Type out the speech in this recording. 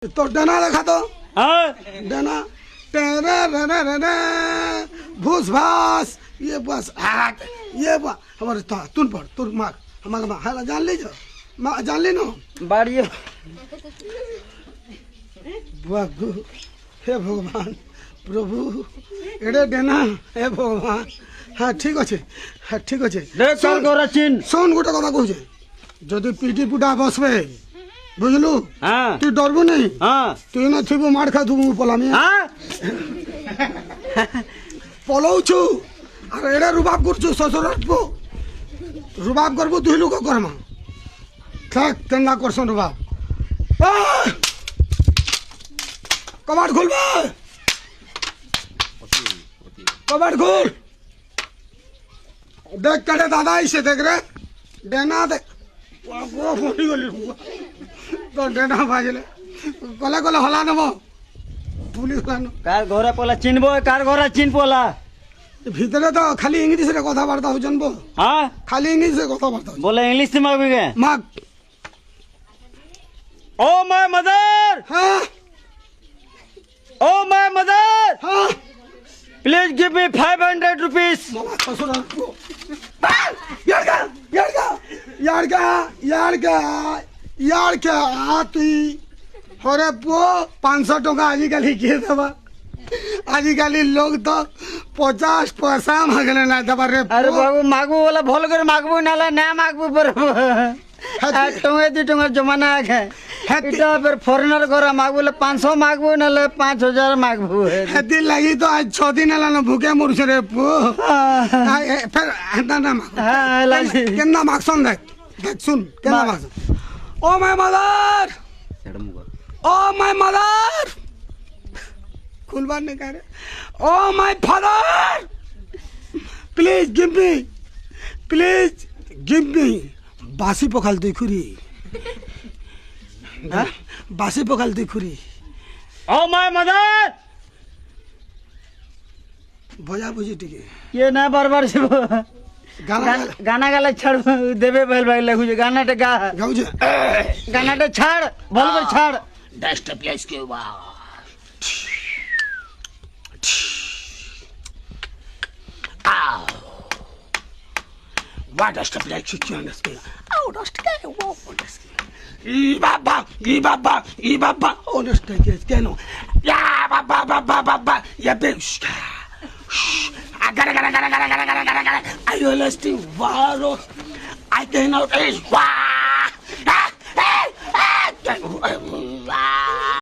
तो डना देखा तो हाँ डना टेरे रे रे रे रे भूस भास ये बस ये बा हमारे तुन पढ़ तुन मार हमारे माँ है जान लीजिए माँ जान ली नो बाड़ियो बागु हे भगवान प्रभु एडे डना हे भगवान हाँ ठीक अच्छे हाँ ठीक अच्छे देख कर गोरा चिन शोन गोटे कथा कहूचे जदि पिटी पुटा बसबे बुझलु हाँ तू डरबू नहीं हाँ तू न थिबू मार खा थुबू पलामी हाँ पलाउछु अरे एडे रुबाब करछु ससुरर पो रुबाब करबू तू लोग करमा ठक तेना करसन रुबाब कबाट खोल बे कबाट खोल देख कड़े दादा इसे देख रे देना देख वो फोड़ी गली तो डेना बाजले कले कले हला नबो पुलिस हला कार घोरा पोला चिनबो कार घोरा चिन पोला ভিতরে তো খালি ইংলিশে কথাবার্তা হচ্ছেন বো हाँ খালি ইংলিশে কথাবার্তা बोले इंग्लिश में भी गए মাগ ओ माय मदर হ্যাঁ ओ माय मदर হ্যাঁ प्लीज गिव मी 500 रुपीस মামা শ্বশুর यार तुई हरे पो 500 टका आजिकाली किए देबा आजिकाली लोग तो 50 पैसा मांगले ना देबा रे अरे बाबू मागबू बोला भल कर मागबू नाला ना मागबू पर टंगे दि टंगा जमाना है इटा फिर फॉरेनर घरा मागबू 500 मागबू नाले 5000 मागबू हेती लगी तो आज 6 दिन ला ना भूखे मुरछ रे पो फिर हंदा ना माग हाँ लाजी केना मागसन देख देख सुन केना माग oh my mother oh my mother खुलबान नहीं कह रहे oh my father please give me बासी पखाल दुई खुरी बासी पखाल दुई खुरी ओ माय मदर भजा बुझी टिके ये ना बार से गाना गाना गाला छाड़ देवे बैल भाई लगू जे गाना टे गा गाऊ जे गाना टे छाड़ बोल कर छाड़ That's the place to wow. Ow. What does the place to understand? Oh, that's the guy. Wow, understand. I baba, understand yes keno ya baba, ya bitch. I gotta. I understand. Wow. I cannot is wow.